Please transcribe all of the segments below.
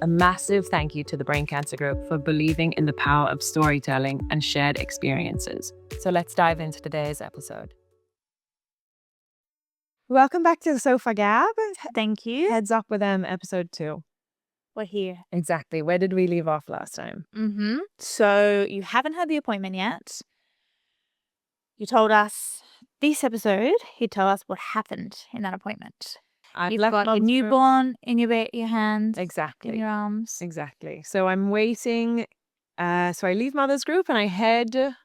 A massive thank you to the Brain Cancer Group for believing in the power of storytelling and shared experiences. So let's dive into today's episode. Welcome back to the Sofa, Gab. Thank you. Heads Up with Them, episode 2. We're here. Exactly. Where did we leave off last time? So you haven't had the appointment yet. You told us this episode, you tell us what happened in that appointment. You've got your newborn in your hands. Exactly. In your arms. Exactly. So I'm waiting. So I leave Mother's Group and I head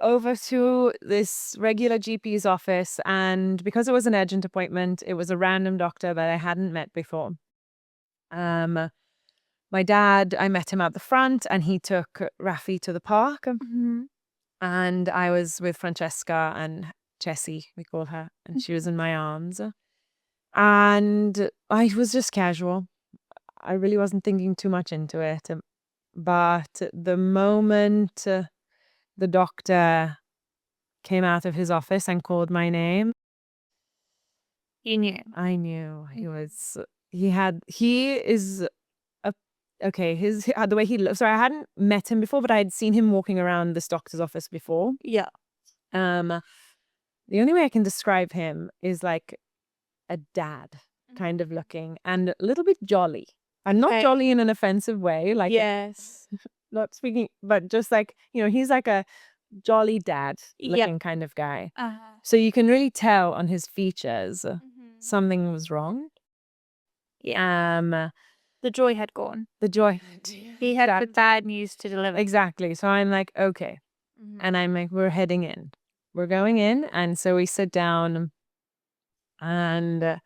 over to this regular GP's office. And because it was an urgent appointment, it was a random doctor that I hadn't met before. My dad, I met him at the front and he took Rafi to the park. And I was with Francesca and Jessie, we call her, and she was in my arms. And I was just casual. I really wasn't thinking too much into it. But the moment the doctor came out of his office and called my name, You knew. I knew the way he looks. So I hadn't met him before, but I had seen him walking around this doctor's office before. Yeah. The only way I can describe him is like a dad kind of looking and a little bit jolly. And not jolly in an offensive way. Like, yes. Not speaking, but just like, he's like a jolly dad looking kind of guy. So you can really tell on his features something was wrong. Yeah. The joy had gone. The joy. He had the bad news to deliver. Exactly. So I'm like, okay. And I'm like, we're heading in. We're going in. And so we sit down and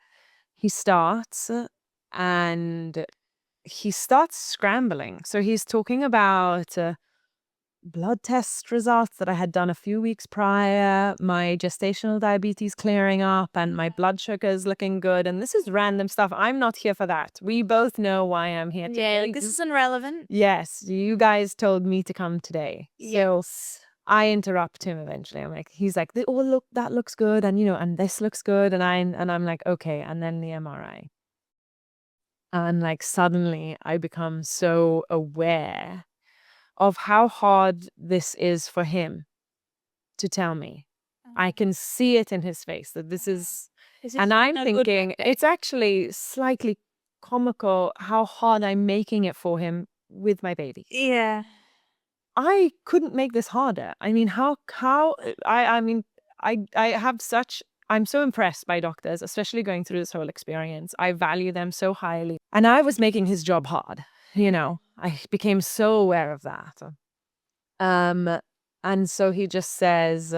he starts scrambling. So he's talking about blood test results that I had done a few weeks prior, my gestational diabetes clearing up, and my blood sugars looking good. And this is random stuff. I'm not here for that. We both know why I'm here today. Yeah, like, this isn't relevant. Yes, you guys told me to come today. Yes. So I interrupt him eventually. I'm like, he's like, oh look, that looks good, and and this looks good, and I'm like, okay, and then the MRI. And like suddenly I become so aware of how hard this is for him to tell me. I can see it in his face that this is, and I'm thinking it's actually slightly comical how hard I'm making it for him with my baby. Yeah. I couldn't make this harder. I mean, I'm so impressed by doctors, especially going through this whole experience. I value them so highly. And I was making his job hard, I became so aware of that. And so he just says,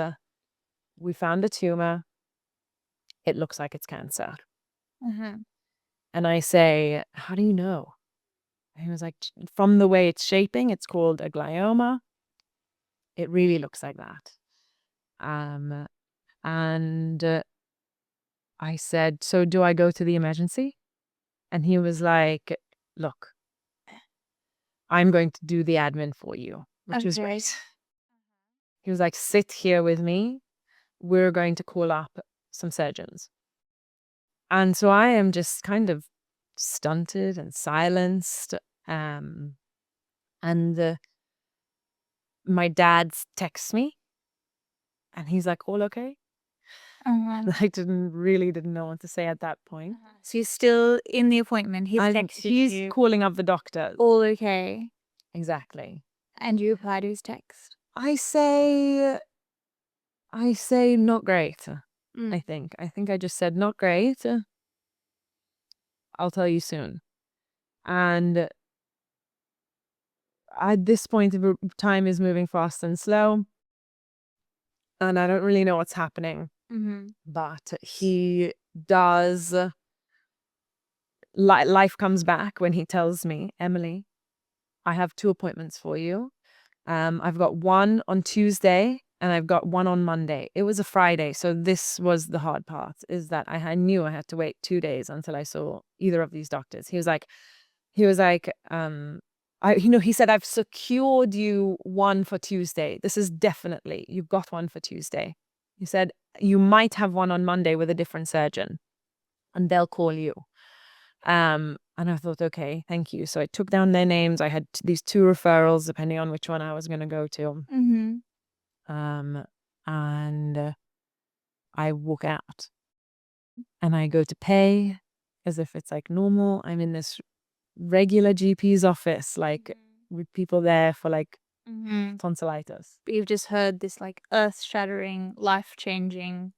we found a tumor. It looks like it's cancer. And I say, how do you know? And he was like, from the way it's shaping, it's called a glioma. It really looks like that. And I said, so do I go to the emergency? And he was like, look, I'm going to do the admin for you, which is great. He was like, sit here with me. We're going to call up some surgeons. And so I am just kind of stunted and silenced. And my dad texts me and he's like, all okay? I didn't know what to say at that point. So you're still in the appointment. He's calling up the doctor. All okay. Exactly. And you reply to his text? I say not great. I think I just said not great. I'll tell you soon. And at this point, time is moving fast and slow. And I don't really know what's happening. But he does. Life comes back when he tells me, Emily, I have 2 appointments for you. I've got one on Tuesday and I've got one on Monday. It was a Friday. So this was the hard part, is that I knew I had to wait 2 days until I saw either of these doctors. He was like, he said, I've secured you one for Tuesday. This is definitely, you've got one for Tuesday. He said, you might have one on Monday with a different surgeon and they'll call you. And I thought, okay, thank you. So I took down their names. I had these 2 referrals, depending on which one I was going to go to. And I walk out and I go to pay as if it's like normal. I'm in this regular GP's office, like with people there for like tonsillitis. But you've just heard this like earth-shattering, life-changing.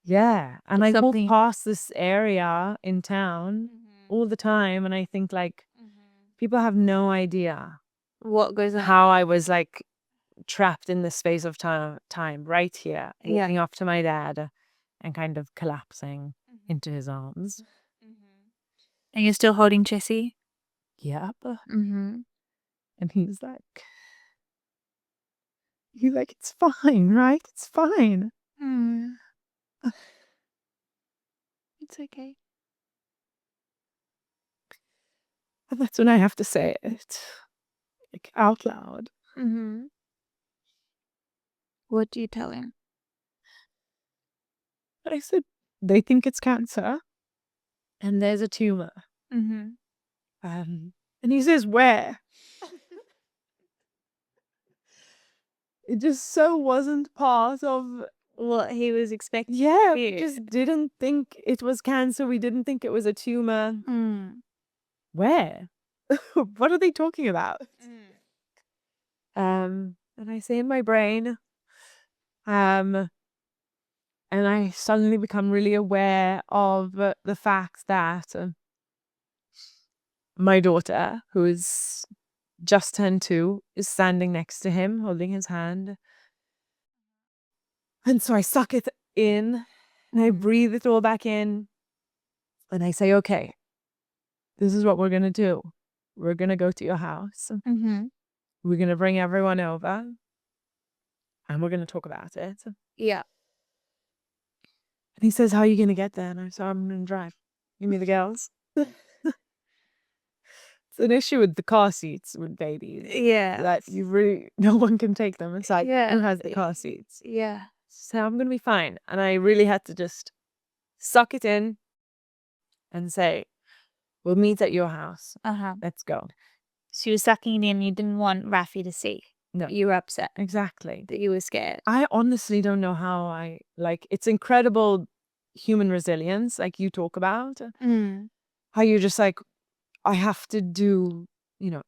Yeah. And I walk something. past this area in town all the time, and I think like people have no idea What goes on? how I was like trapped in this space of time right here, walking up to my dad and kind of collapsing into his arms. And you're still holding Jessie? Yep. Mm-hmm. And he's like, it's fine, right? It's fine. It's okay. And that's when I have to say it, like out loud. Mm-hmm. What do you tell him? I said, they think it's cancer and there's a tumor. Mm-hmm. And he says, where? It just so wasn't part of what he was expecting. Yeah, we just didn't think it was cancer. We didn't think it was a tumor. Where? What are they talking about? And I say in my brain, and I suddenly become really aware of the fact that my daughter, who is just turned 2, is standing next to him, holding his hand. And so I suck it in, and I breathe it all back in, and I say, okay, this is what we're going to do. We're going to go to your house. We're going to bring everyone over, and we're going to talk about it. Yeah. And he says, how are you going to get there? And I said, I'm going to drive. Give me the girls. It's an issue with the car seats with babies. Yeah. That you really, no one can take them. It's like, who has the car seats? Yeah. So I'm going to be fine. And I really had to just suck it in and say, we'll meet at your house. Let's go. So you were sucking it in. You didn't want Rafi to see. No. You were upset. Exactly. That you were scared. I honestly don't know how it's incredible human resilience, like you talk about. How you're just like, I have to do,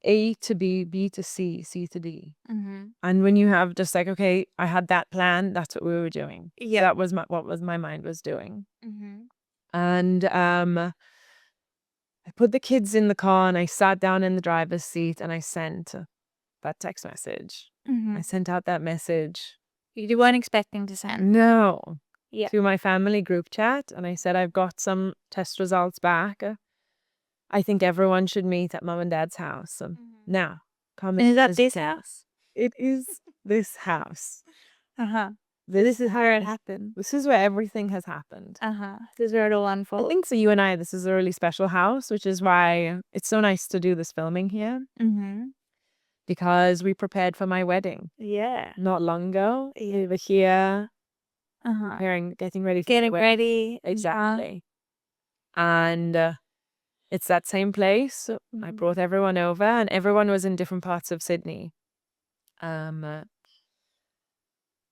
A to B, B to C, C to D. And when you have just like, okay, I had that plan, that's what we were doing. Yeah. That was what my mind was doing. And I put the kids in the car and I sat down in the driver's seat and I sent that text message. I sent out that message. You weren't expecting to send? No. Yeah. To my family group chat. And I said, I've got some test results back. I think everyone should meet at mom and dad's house. Now, come in. Is that this house? It is this house. This is where it happened. This is where everything has happened. This is where it all unfolded. I think for you and I, this is a really special house, which is why it's so nice to do this filming here. Because we prepared for my wedding. Yeah. Not long ago. We were here. Preparing, getting ready. Getting ready. Exactly. And it's that same place. I brought everyone over and everyone was in different parts of Sydney.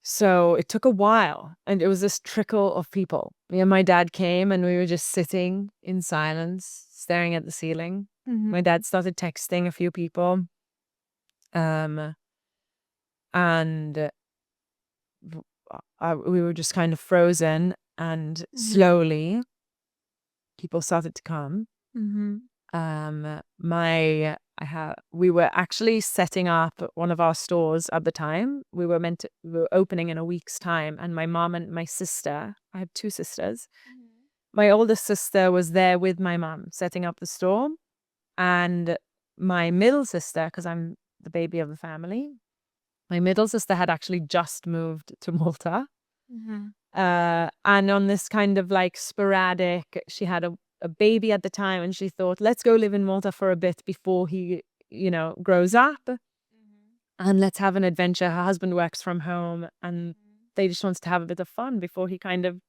So it took a while and it was this trickle of people. Me and my dad came and we were just sitting in silence, staring at the ceiling. My dad started texting a few people. And we were just kind of frozen and slowly people started to come. We were actually setting up one of our stores at the time. We were opening in a week's time, and my mom and my sister, I have 2 sisters. My oldest sister was there with my mom setting up the store, and my middle sister, because I'm the baby of the family, my middle sister had actually just moved to Malta. And on this kind of like sporadic, she had a baby at the time and she thought, let's go live in Malta for a bit before he, grows up. And let's have an adventure. Her husband works from home and they just wants to have a bit of fun before he kind of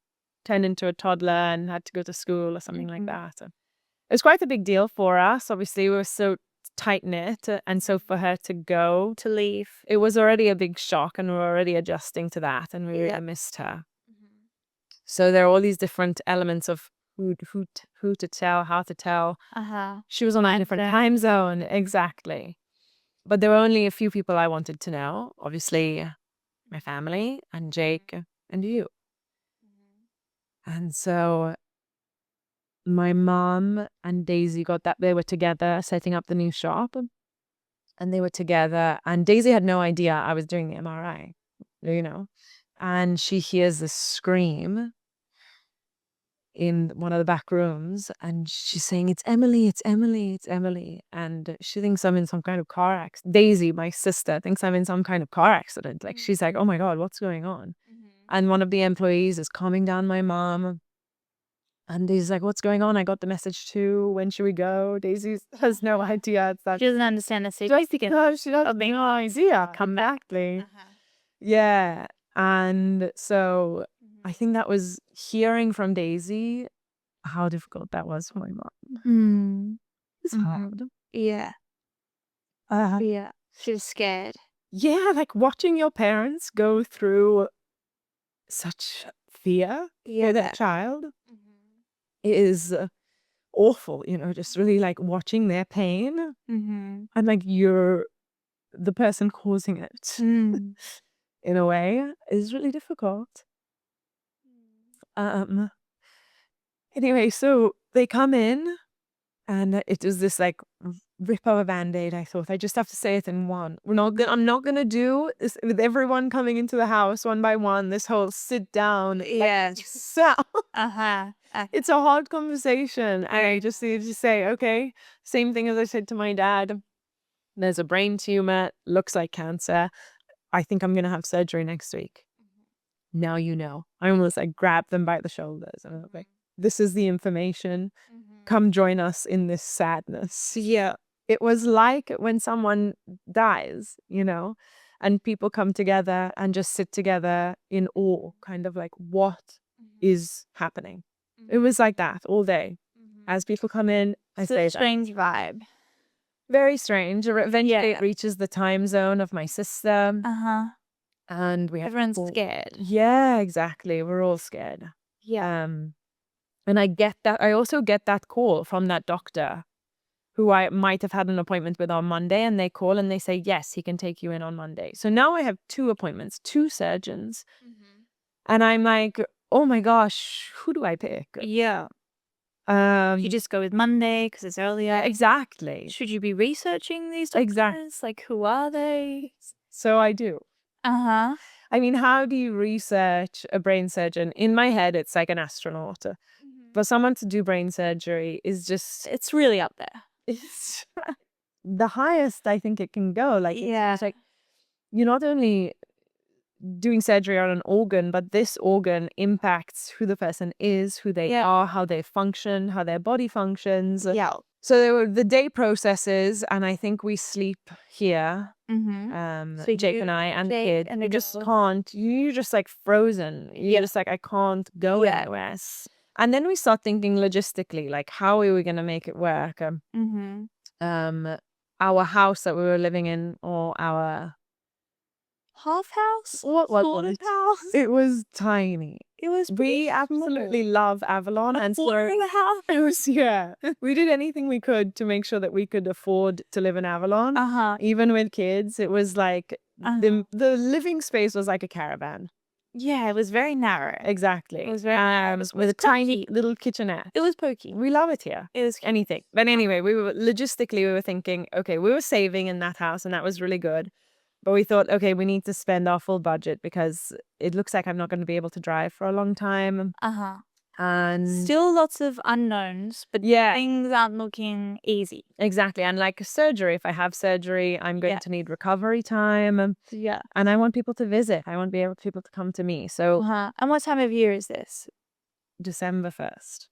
turned into a toddler and had to go to school or something like that. was quite a big deal for us. Obviously, we were so tight-knit, and so for her to go, To leave. it was already a big shock, and we were already adjusting to that, and we really missed her. So there are all these different elements of who to tell, how to tell. She was on a different time zone, exactly. But there were only a few people I wanted to know. Obviously, my family and Jake and you. And so my mom and Daisy they were together setting up the new shop. And they were together. And Daisy had no idea I was doing the MRI, you know. And she hears this scream in one of the back rooms, and she's saying, "It's Emily, it's Emily, it's Emily." And she thinks I'm in some kind of car accident. Daisy, my sister, thinks I'm in some kind of car accident. Like, she's like, "Oh my God, what's going on?" And one of the employees is calming down my mom. And Daisy's like, "What's going on? I got the message too. When should we go?" Daisy has no idea. It's that. She doesn't understand the No, she doesn't no idea. Come back, please. Yeah. And so I think that was hearing from Daisy how difficult that was for my mom. It's hard. Yeah. Yeah. She was scared. Yeah, like watching your parents go through such fear for their child is awful, just really like watching their pain. And like you're the person causing it in a way is really difficult. Anyway, so they come in, and it was this like rip of a band-aid. I thought I just have to say it in one. I'm not gonna do this with everyone coming into the house one by one. This whole sit down. Yeah. So it's a hard conversation, and I just need to say, okay, same thing as I said to my dad. There's a brain tumor, looks like cancer. I think I'm gonna have surgery next week. Now you know. I almost like grabbed them by the shoulders, and I was like, "This is the information. Come join us in this sadness." Yeah. It was like when someone dies, and people come together and just sit together in awe, kind of like, what is happening? It was like that all day. As people come in, I say that. Strange vibe. Very strange. Eventually it reaches the time zone of my sister. And everyone's scared. Yeah, exactly. We're all scared. Yeah. And I get that. I also get that call from that doctor who I might have had an appointment with on Monday, and they call and they say, yes, he can take you in on Monday. So now I have 2 appointments, 2 surgeons. And I'm like, oh my gosh, who do I pick? Yeah. You just go with Monday because it's earlier. Exactly. Should you be researching these doctors? Exactly. Like, who are they? So I do. I mean, how do you research a brain surgeon? In my head, it's like an astronaut. For someone to do brain surgery is just... It's really up there. It's the highest I think it can go. Like, it's like you're not only doing surgery on an organ, but this organ impacts who the person is, who they are, how they function, how their body functions. Yeah. So there were the day processes, and I think we sleep here. So Jake and I and the kid, and you just can't. You're just like frozen. You're just like, I can't go anywhere. And then we start thinking logistically, like, how are we going to make it work? Our house that we were living in, or our half house? What was it? House? It was tiny. We absolutely love Avalon, and so it was we did anything we could to make sure that we could afford to live in Avalon. Even with kids, it was like the living space was like a caravan. Yeah, it was very narrow. Exactly. It was very with a tiny little kitchenette. It was pokey. We love it here. It was anything. But anyway, we were thinking, okay, we were saving in that house, and that was really good. But we thought, okay, we need to spend our full budget because it looks like I'm not going to be able to drive for a long time. And still lots of unknowns, but things aren't looking easy. Exactly. And like surgery, if I have surgery, I'm going to need recovery time. Yeah. And I want people to visit. I want people to come to me. So And what time of year is this? December 1st.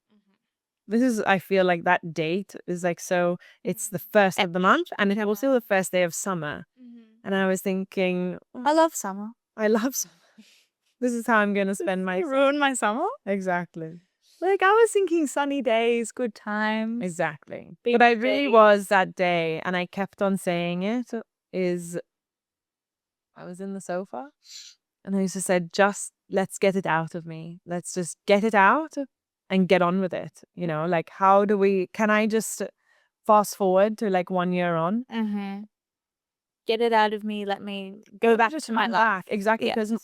This is, I feel like that date is like, so it's the first of the month, and it was still the first day of summer. And I was thinking, I love summer. I love summer. This is how I'm going to spend my... ruin my summer? Exactly. Like, I was thinking sunny days, good times. Exactly. Big But I really day. was that day, and I kept on saying it, is I was in the sofa and I just said, just let's get it out of me. Let's just get it out and get on with it. You know, like, can I just fast forward to like 1 year on? Mm-hmm. Get it out of me. Let me go back to my life. Exactly. Because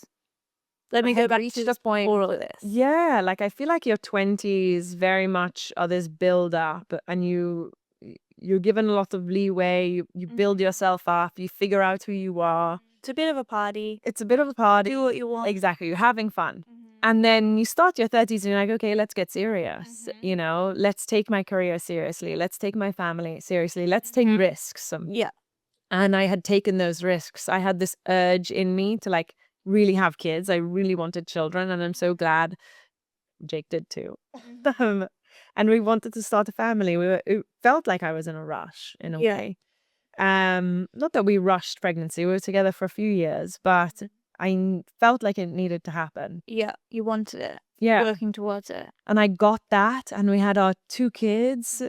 let me I go had back reached to a point. all of this. Yeah, like I feel like your 20s very much are this build up, and you're given a lot of leeway. You build yourself up, you figure out who you are. It's a bit of a party. It's a bit of a party. Do what you want. Exactly. You're having fun. And then you start your 30s and you're like, okay, let's get serious. You know, let's take my career seriously. Let's take my family seriously. Let's take risks. Yeah. And I had taken those risks. I had this urge in me to like really have kids. I really wanted children. And I'm so glad Jake did too. And we wanted to start a family. It felt like I was in a rush in a way. Not that we rushed pregnancy. We were together for a few years, but I felt like it needed to happen. Yeah, you wanted it. Yeah. Working towards it. And I got that, and we had our 2 kids.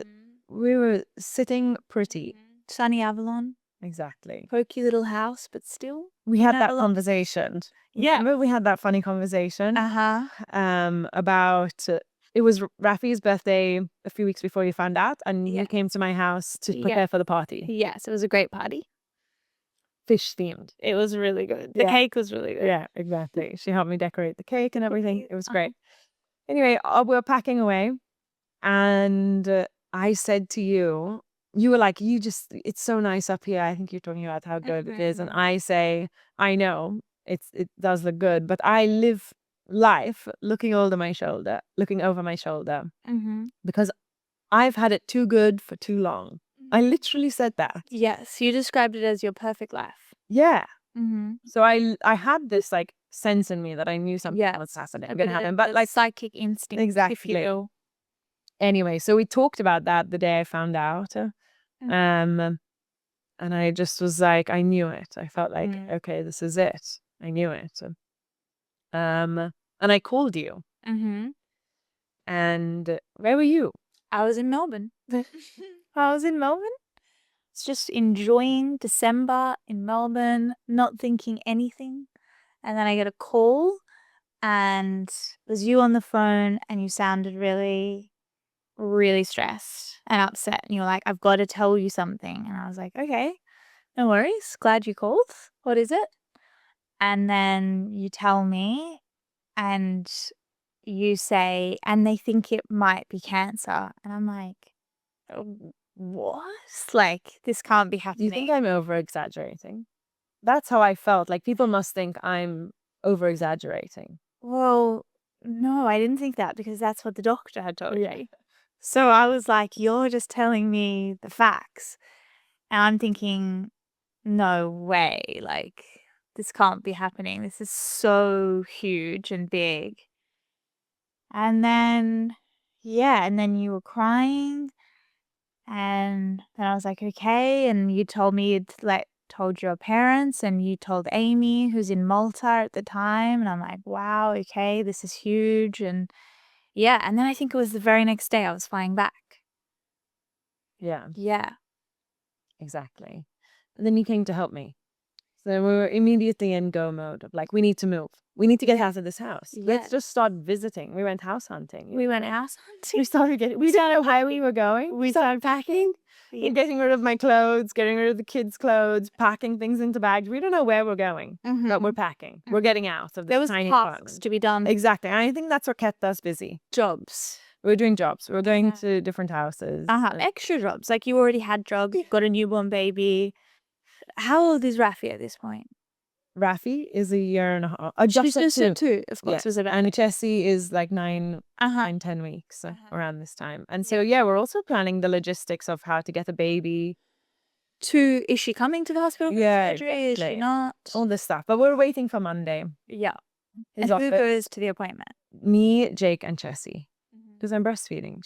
We were sitting pretty. Sunny Avalon. Exactly. Pokey little house, but still. We had that conversation. Yeah. Remember we had that funny conversation? Uh-huh. About it was Rafi's birthday a few weeks before you found out, and you came to my house to prepare for the party. Yes, it was a great party. Fish themed. It was really good. The cake was really good. Yeah, exactly. She helped me decorate the cake and everything. It was great. Anyway, we were packing away, and I said to you, you were like, it's so nice up here. I think you're talking about how good it is. And I say, I know it does look good, but I live life looking over my shoulder, because I've had it too good for too long. I literally said that. Yes, you described it as your perfect life. Yeah. So I had this like sense in me that I knew something was going to happen, but like psychic instinct. Exactly. If you will. Anyway, so we talked about that the day I found out. And I just was like, I knew it. I felt like, okay, this is it. I knew it. And I called you. And where were you? I was in Melbourne. It's just enjoying December in Melbourne, not thinking anything. And then I get a call, and it was you on the phone, and you sounded really, really stressed and upset. And you were like, I've got to tell you something. And I was like, okay, no worries. Glad you called. What is it? And then you tell me, and you say, and they think it might be cancer. And I'm like, what? Like, this can't be Do happening. you think I'm over exaggerating? That's how I felt. Like, people must think I'm over exaggerating. Well, no, I didn't think that, because that's what the doctor had told me. So I was like, you're just telling me the facts. And I'm thinking, no way. Like, this can't be happening. This is so huge and big. And then, and then you were crying. And then I was like, okay. And you told me you'd told your parents, and you told Amy, who's in Malta at the time. And I'm like, wow, okay, this is huge. And and then I think it was the very next day I was flying back. Yeah. Yeah. Exactly. And then you came to help me. So we were immediately in go mode of like, we need to move. We need to get out of this house. Let's just start visiting. We went house hunting. We went house hunting. We don't know where we were going. We started packing. Getting rid of my clothes, getting rid of the kids' clothes, packing things into bags. We don't know where we're going, but we're packing. We're getting out of this tiny tasks to be done. Exactly. And I think that's what kept us busy. Jobs. We were doing jobs. We were going to different houses. Extra jobs. Like, you already had jobs. Got a newborn baby. How old is Rafi at this point? Rafi is a year and a half. Just at 2, of course. Yeah. Was about and Jessie is like 9, 10 weeks around this time. And so, we're also planning the logistics of how to get a baby. Is she coming to the hospital? Yeah. Exactly. Is she not? All this stuff. But we're waiting for Monday. Yeah. And who goes to the appointment? Me, Jake, and Jessie. Because I'm breastfeeding.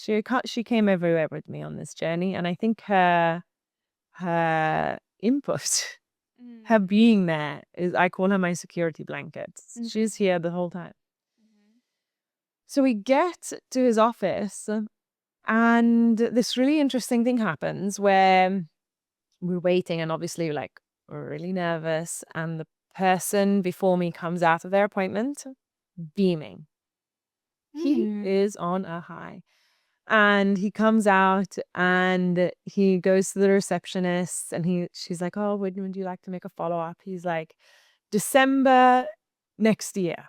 She came everywhere with me on this journey. And I think her input, her being there, is, I call her my security blanket. She's here the whole time. So we get to his office, and this really interesting thing happens where we're waiting, and obviously, like, we're really nervous. And the person before me comes out of their appointment beaming. He is on a high. And he comes out and he goes to the receptionist, and she's like, "Oh, would you like to make a follow-up?" He's like, "December next year."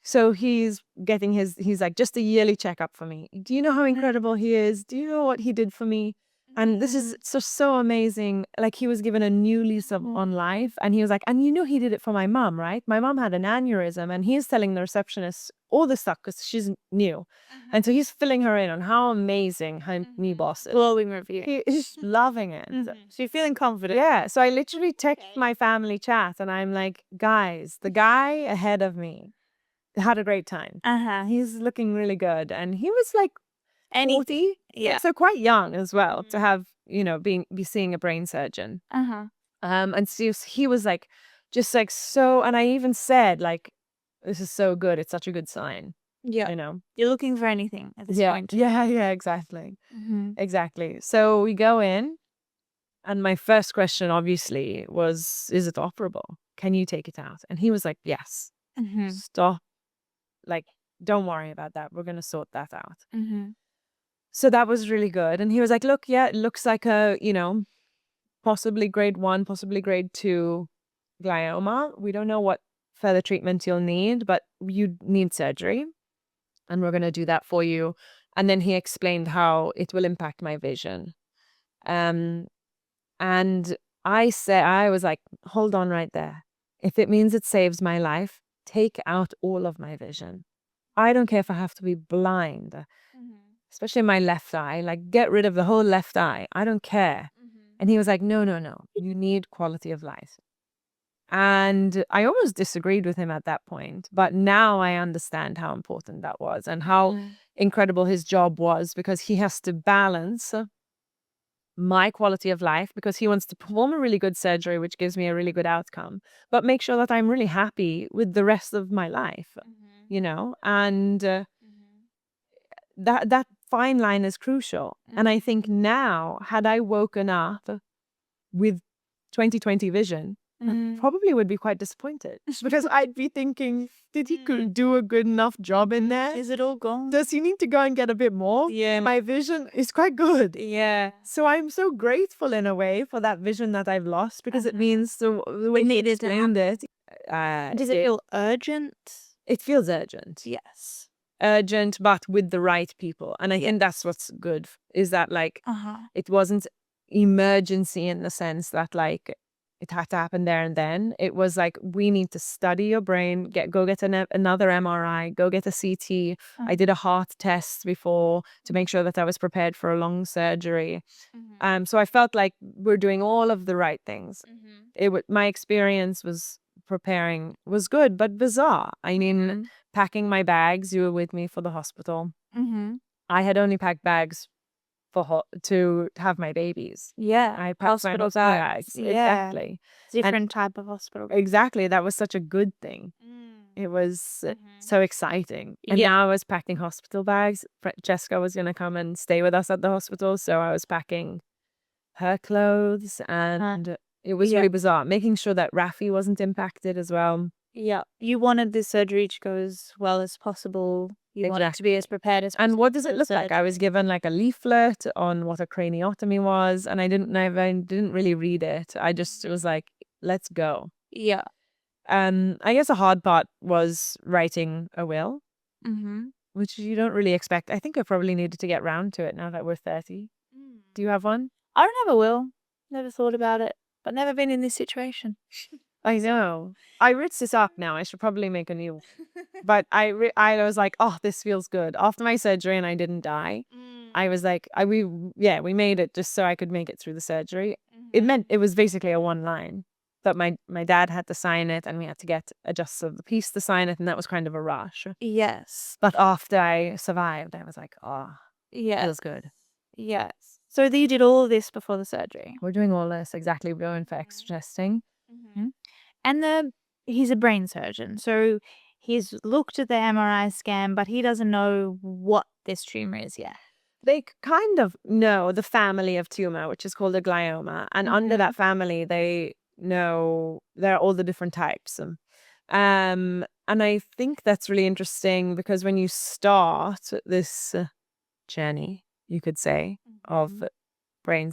So he's like, "Just a yearly checkup for me. Do you know how incredible he is? Do you know what he did for me?" And this is so amazing. Like, he was given a new lease on life. And he was like, "And he did it for my mom, right? My mom had an aneurysm." And he's telling the receptionist all this stuff because she's new. And so he's filling her in on how amazing her new boss is. Glowing review. He's loving it. So you're feeling confident. Yeah. So I literally text my family chat and I'm like, "Guys, the guy ahead of me had a great time. He's looking really good." And he was like 40. Yeah. So quite young as well to have, be seeing a brain surgeon. And so he was like, just like, so, and I even said, like, "This is so good. It's such a good sign." Yeah. You're looking for anything at this point. Yeah, exactly. Exactly. So we go in, and my first question obviously was, "Is it operable? Can you take it out?" And he was like, "Yes." Stop. Like, don't worry about that. We're going to sort that out. So that was really good. And he was like, "Look, yeah, it looks like a, possibly grade 1, possibly grade 2 glioma. We don't know what further treatment you'll need, but you need surgery. And we're going to do that for you." And then he explained how it will impact my vision. And I was like, "Hold on right there. If it means it saves my life, take out all of my vision. I don't care if I have to be blind, especially my left eye. Like, get rid of the whole left eye. I don't care." And he was like, "No, no, no. You need quality of life." And I almost disagreed with him at that point. But now I understand how important that was and how incredible his job was, because he has to balance my quality of life, because he wants to perform a really good surgery, which gives me a really good outcome, but make sure that I'm really happy with the rest of my life, and that fine line is crucial. And I think now, had I woken up with 20/20 vision, I probably would be quite disappointed, because I'd be thinking, did he do a good enough job in there? Is it all gone? Does he need to go and get a bit more? Yeah. My vision is quite good. Yeah. So I'm so grateful in a way for that vision that I've lost, because it means the way It he needed to explained it. Does it feel urgent? It feels urgent. Yes. Urgent, but with the right people. And I think that's what's good, is that, like, it wasn't emergency in the sense that, like, it had to happen there and then. It was like, we need to study your brain, go get another MRI, go get a CT. I did a heart test before to make sure that I was prepared for a long surgery. So I felt like we're doing all of the right things. My experience was preparing was good, but bizarre. I mean, packing my bags, you were with me for the hospital. I had only packed bags to have my babies. Yeah. I packed my hospital bags. Yeah. Exactly. Different type of hospital. Exactly. That was such a good thing. It was so exciting. And now I was packing hospital bags. Jessica was going to come and stay with us at the hospital, so I was packing her clothes, and it was really bizarre, making sure that Rafi wasn't impacted as well. Yeah. You wanted this surgery to go as well as possible. You wanted to be as prepared as possible. And what does it look like? I was given like a leaflet on what a craniotomy was, and I didn't really read it. I just was like, let's go. Yeah. I guess a hard part was writing a will, which you don't really expect. I think I probably needed to get round to it now that we're 30. Do you have one? I don't have a will. Never thought about it, but never been in this situation. I know. I wrote this up now. I should probably make a new. But I was like, oh, this feels good. After my surgery and I didn't die, I was like, we made it just so I could make it through the surgery. It meant it was basically a one line, but my dad had to sign it, and we had to get a justice of the peace to sign it, and that was kind of a rush. Yes. But after I survived, I was like, oh, yeah, feels good. Yes. So you did all of this before the surgery? We're doing all this, exactly. We're going for extra testing. And he's a brain surgeon, so he's looked at the MRI scan, but he doesn't know what this tumor is yet. They kind of know the family of tumor, which is called a glioma. And under that family, they know there are all the different types. And I think that's really interesting because when you start this journey, you could say, of brain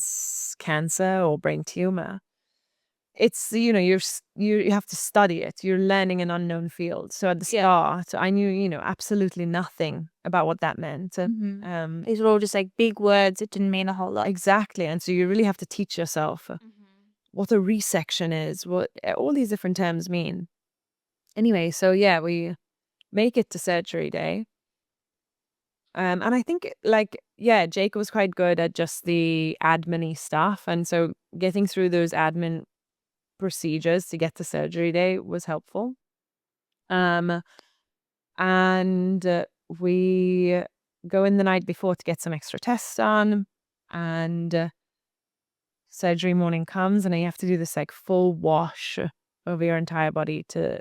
cancer or brain tumor, it's, you have to study it. You're learning an unknown field. So at the start, I knew, absolutely nothing about what that meant. These were all just like big words. It didn't mean a whole lot. Exactly. And so you really have to teach yourself what a resection is, what all these different terms mean. Anyway, so yeah, we make it to surgery day. And I think Jake was quite good at just the admin-y stuff. And so getting through those admin procedures to get to surgery day was helpful. And we go in the night before to get some extra tests done. And surgery morning comes and you have to do this like full wash over your entire body to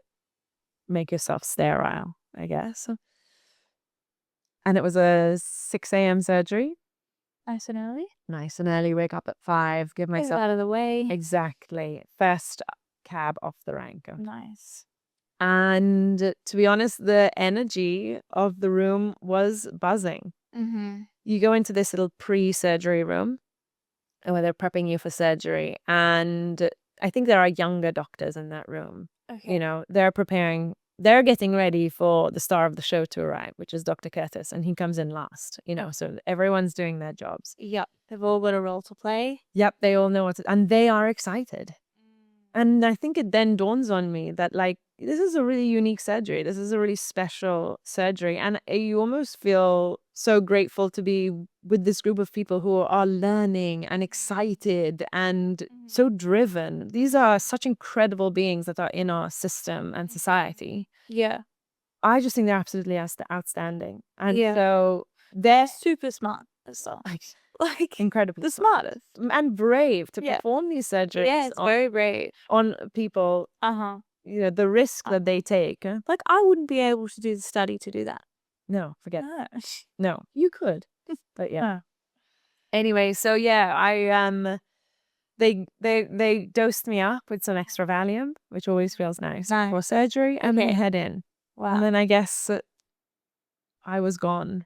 make yourself sterile, I guess. And it was a 6 a.m. surgery. Nice and early. Nice and early. Wake up at 5. Give myself out of the way. Exactly. First cab off the rank. Nice. And to be honest, the energy of the room was buzzing. You go into this little pre-surgery room where they're prepping you for surgery. And I think there are younger doctors in that room. Okay. They're getting ready for the star of the show to arrive, which is Dr. Curtis, and he comes in last, so everyone's doing their jobs. Yep. They've all got a role to play. Yep. They all know and they are excited. And I think it then dawns on me that this is a really unique surgery. This is a really special surgery. And you almost feel so grateful to be with this group of people who are learning and excited and so driven. These are such incredible beings that are in our system and society. Yeah. I just think they're absolutely outstanding. And so they're super smart as well. Incredible. The smartest. And brave to perform these surgeries. Yeah, it's very brave. On people. The risk that they take. I wouldn't be able to do the study to do that. No, forget it. No, you could. But yeah. Anyway, so I they dosed me up with some extra Valium, which always feels nice for surgery, and then head in. Wow. And then I guess I was gone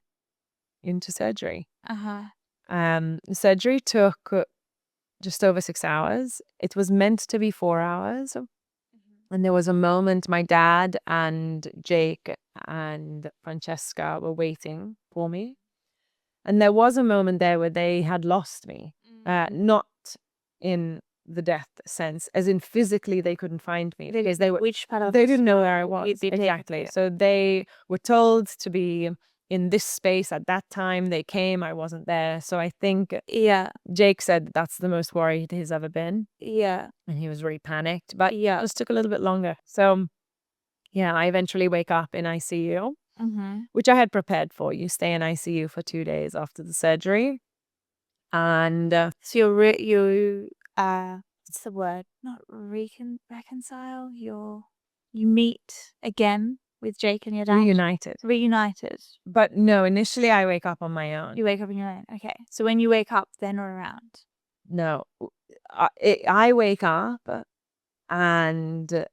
into surgery. Surgery took just over 6 hours. It was meant to be 4 hours. And there was a moment my dad and Jake and Francesca were waiting for me. And there was a moment there where they had lost me. Not in the death sense, as in physically they couldn't find me. Because they didn't know where I was. Exactly. So they were told to be in this space at that time. They came, I wasn't there. So I think Jake said that's the most worried he's ever been. Yeah. And he was really panicked. But it just took a little bit longer. So I eventually wake up in ICU, which I had prepared for. You stay in ICU for 2 days after the surgery. And so what's the word? Not reconcile. You meet again with Jake and your dad. Reunited. But no, initially I wake up on my own. You wake up on your own. Okay. So when you wake up, they're not around. No, I wake up and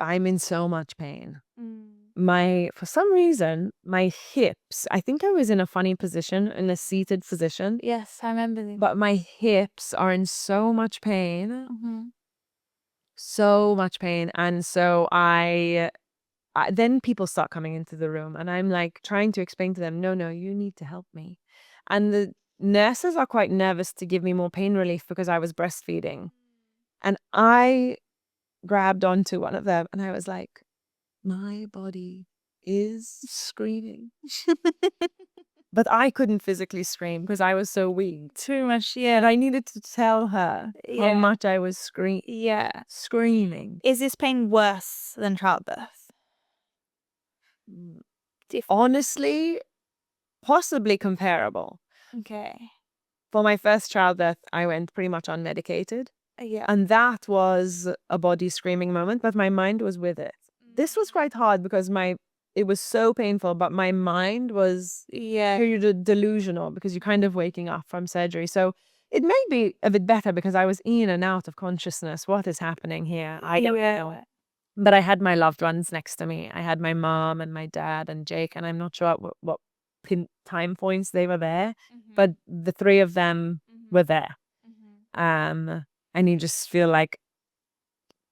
I'm in so much pain. For some reason, my hips, I think I was in a funny position, in a seated position. Yes, I remember that. But my hips are in so much pain. So much pain. And so then people start coming into the room and I'm trying to explain to them, no, you need to help me. And the nurses are quite nervous to give me more pain relief because I was breastfeeding. And I grabbed onto one of them and I was like, my body is screaming. But I couldn't physically scream because I was so weak. Too much, And I needed to tell her how much I was screaming. Is this pain worse than childbirth? Honestly, possibly comparable. Okay. For my first childbirth, I went pretty much unmedicated. And that was a body screaming moment, but my mind was with it. This was quite hard because it was so painful, but my mind was delusional because you're kind of waking up from surgery. So it made me a bit better because I was in and out of consciousness. What is happening here? I don't know it. But I had my loved ones next to me. I had my mom and my dad and Jake, and I'm not sure what time points they were there, but the three of them were there. And you just feel like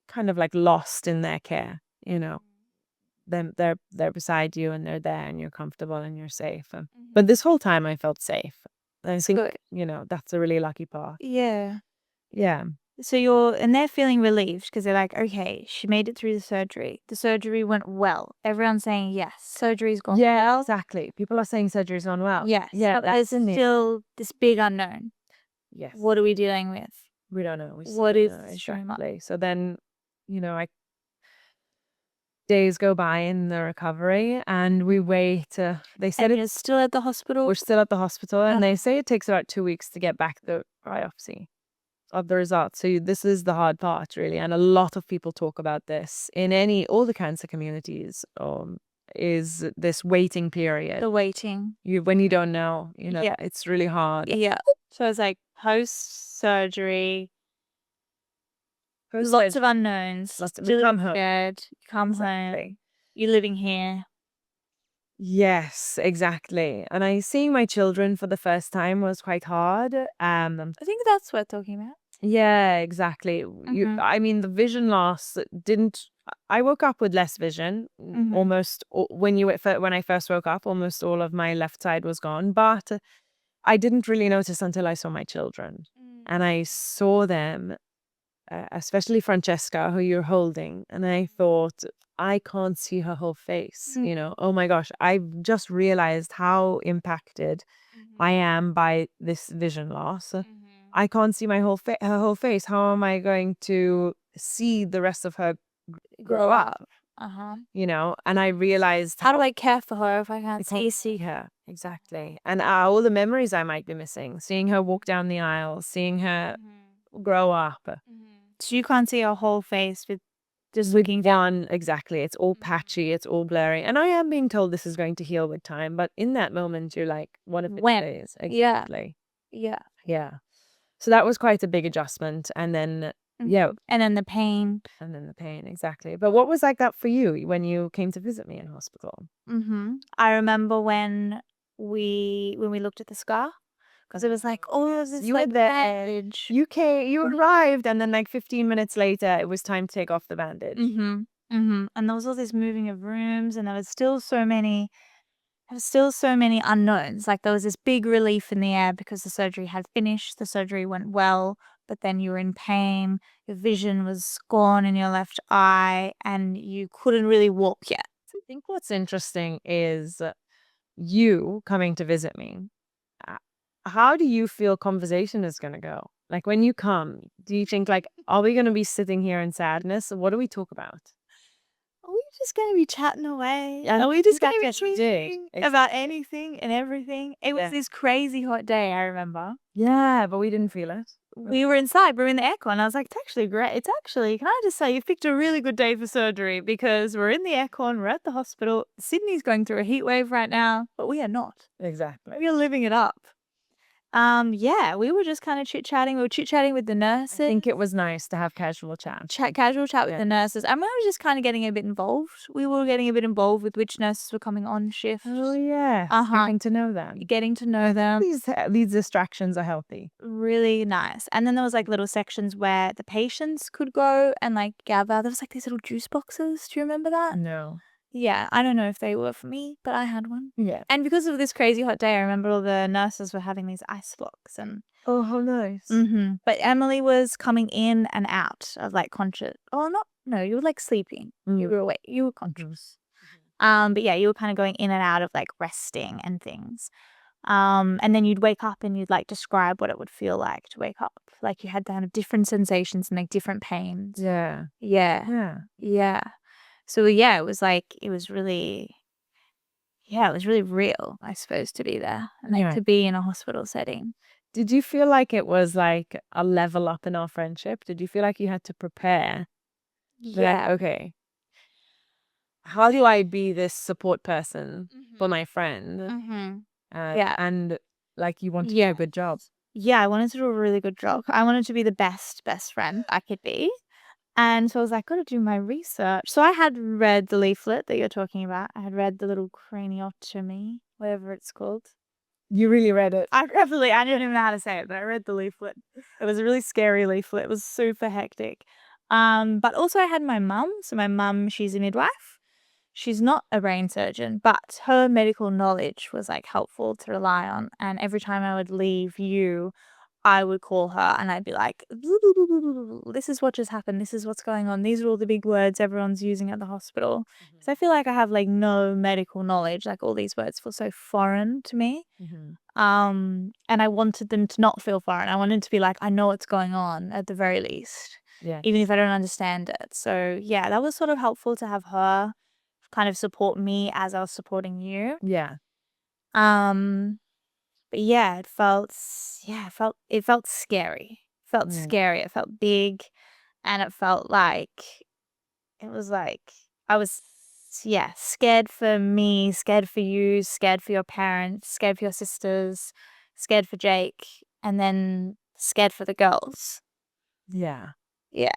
kind of like lost in their care, you know. They're beside you and they're there and you're comfortable and you're safe. But this whole time I felt safe. I think, good. you know, that's a really lucky part. Yeah. Yeah. So they're feeling relieved because they're like, okay, she made it through the surgery. The surgery went well. Everyone's saying, yes, surgery's gone well. Exactly. People are saying surgery's gone well. Yes. Yeah. But there's still this big unknown. Yes. What are we dealing with? We don't know. What is exactly. So then, you know, days go by in the recovery and we wait. They said you're still at the hospital? We're still at the hospital and they say it takes about 2 weeks to get back the biopsy of the results. So this is the hard part, really. And a lot of people talk about this in all the cancer communities, is this waiting period. The waiting. When you don't know, you know, it's really hard. Yeah. So it's like post-surgery, lots of unknowns. You come home. You come home. You're living here. Yes, exactly. And seeing my children for the first time was quite hard. I think that's what we're talking about. Yeah, exactly. I mean, the vision loss I woke up with less vision. Almost when I first woke up, almost all of my left side was gone. But I didn't really notice until I saw my children. And I saw them, especially Francesca, who you're holding. And I thought, I can't see her whole face. You know, oh my gosh, I've just realized how impacted I am by this vision loss. I can't see her whole face. How am I going to see the rest of her grow up? You know, and I realized, how do I care for her if I can't see her? Exactly. And all the memories I might be missing, seeing her walk down the aisle, seeing her grow up. So you can't see her whole face with just looking down. Exactly. It's all patchy. It's all blurry. And I am being told this is going to heal with time. But in that moment, you're like, what if it stays? Exactly. Yeah. So that was quite a big adjustment. And then, and then the pain. Exactly. But what was like that for you when you came to visit me in hospital? I remember when we looked at the scar, because it was like, oh, this you like were there. bandage. You arrived, and then like 15 minutes later, it was time to take off the bandage. And there was all this moving of rooms, and there was still so many unknowns. Like there was this big relief in the air because the surgery had finished. The surgery went well, but then you were in pain. Your vision was gone in your left eye, and you couldn't really walk yet. I think what's interesting is you coming to visit me. How do you feel conversation is going to go? Like when you come, do you think like, are we going to be sitting here in sadness? What do we talk about? Are we just going to be chatting away? Are we just going to be speaking about anything and everything? It was this crazy hot day, I remember. Yeah, but we didn't feel it. We were inside. We were in the aircon. I was like, it's actually great. It's actually, can I just say, you've picked a really good day for surgery because we're in the aircon. We're at the hospital. Sydney's going through a heat wave right now, but we are not. Exactly. We are living it up. We were just kind of chit-chatting. We were chit-chatting with the nurses. I think it was nice to have casual chat. Casual chat with the nurses. And we were just kind of getting a bit involved. We were getting a bit involved with which nurses were coming on shift. Oh, yeah. Getting to know them. Getting to know them. These distractions are healthy. Really nice. And then there was like little sections where the patients could go and like gather. There was like these little juice boxes. Do you remember that? No. Yeah, I don't know if they were for me, but I had one. Yeah. And because of this crazy hot day, I remember all the nurses were having these ice blocks and. Oh, how nice. But Emily was coming in and out of like conscious. Oh, no, you were like sleeping. You were awake. You were conscious. But yeah, you were kind of going in and out of like resting and things. And then you'd wake up and you'd like describe what it would feel like to wake up. Like you had to have different sensations and like different pains. Yeah. So yeah, it was really real, I suppose, to be there and like to be in a hospital setting. Did you feel like it was like a level up in our friendship? Did you feel like you had to prepare? Yeah. Okay. how do I be this support person for my friend? Yeah. And like you want to do a good job. Yeah, I wanted to do a really good job. I wanted to be the best friend I could be. And so I was like, gotta do my research. So I had read the leaflet that you're talking about. I had read the little craniotomy, whatever it's called. You really read it? I don't even know how to say it, but I read the leaflet. It was a really scary leaflet. It was super hectic. But also I had my mum. So my mum, she's a midwife. She's not a brain surgeon, but her medical knowledge was like helpful to rely on. And every time I would leave you, I would call her and I'd be like, this is what just happened. This is what's going on. These are all the big words everyone's using at the hospital. Because I feel like I have like no medical knowledge. Like all these words feel so foreign to me. And I wanted them to not feel foreign. I wanted to be like, I know what's going on at the very least. Yeah. Even if I don't understand it. So yeah, that was sort of helpful to have her kind of support me as I was supporting you. Yeah. But yeah, it felt scary. It felt scary. It felt big, and it felt like I was scared for me, scared for you, scared for your parents, scared for your sisters, scared for Jake, and then scared for the girls. Yeah. Yeah.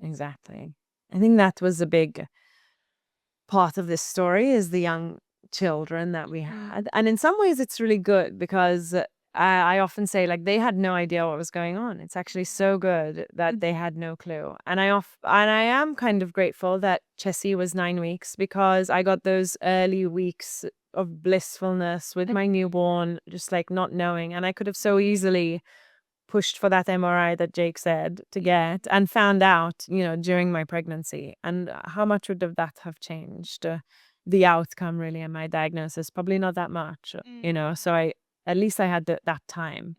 Exactly. I think that was a big part of this story is the young children that we had. And in some ways it's really good because I often say like they had no idea what was going on. It's actually so good that they had no clue. And I am kind of grateful that Chessie was 9 weeks because I got those early weeks of blissfulness with my newborn, just like not knowing. And I could have so easily pushed for that MRI that Jake said to get and found out, during my pregnancy. And how much would that have changed the outcome really and my diagnosis? Probably not that much, so at least I had that time.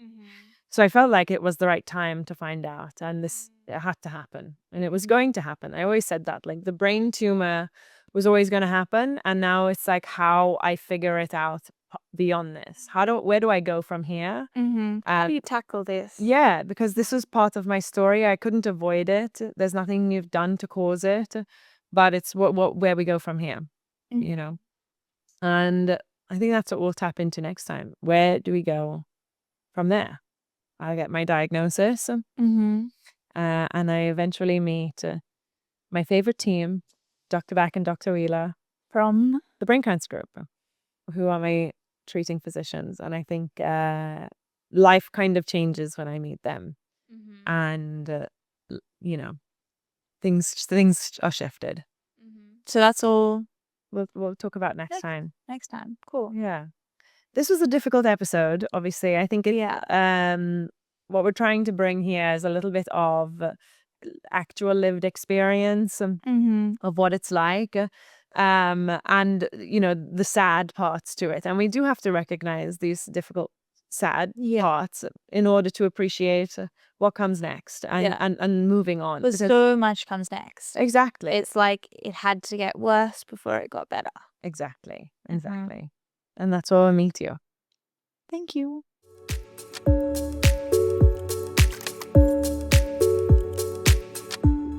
So I felt like it was the right time to find out, and this it had to happen, and it was going to happen. I always said that, like the brain tumor was always going to happen, and now it's like how I figure it out beyond this. Where do I go from here? How do you tackle this? Yeah, because this was part of my story. I couldn't avoid it. There's nothing you've done to cause it, but it's where we go from here, And I think that's what we'll tap into next time. Where do we go from there? I get my diagnosis, and I eventually meet my favorite team, Dr. Back and Dr. Wheeler from the Brain Cancer Group, who are my treating physicians. And I think life kind of changes when I meet them. And, things are shifted. So that's all we'll talk about next time. Next time. Cool. Yeah. This was a difficult episode, obviously. I think what we're trying to bring here is a little bit of actual lived experience of what it's like. And the sad parts to it, and we do have to recognize these difficult sad parts in order to appreciate what comes next and moving on, because so much comes next. Exactly. It's like it had to get worse before it got better. Exactly. And that's why I meet you. Thank you.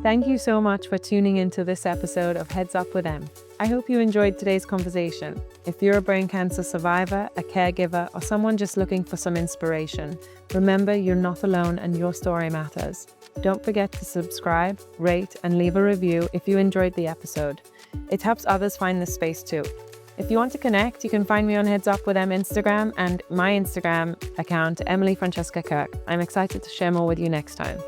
Thank you so much for tuning into this episode of Heads Up with Em. I hope you enjoyed today's conversation. If you're a brain cancer survivor, a caregiver, or someone just looking for some inspiration, remember you're not alone and your story matters. Don't forget to subscribe, rate, and leave a review if you enjoyed the episode. It helps others find this space too. If you want to connect, you can find me on Heads Up with Em Instagram and my Instagram account, Emily Francesca Kirk. I'm excited to share more with you next time.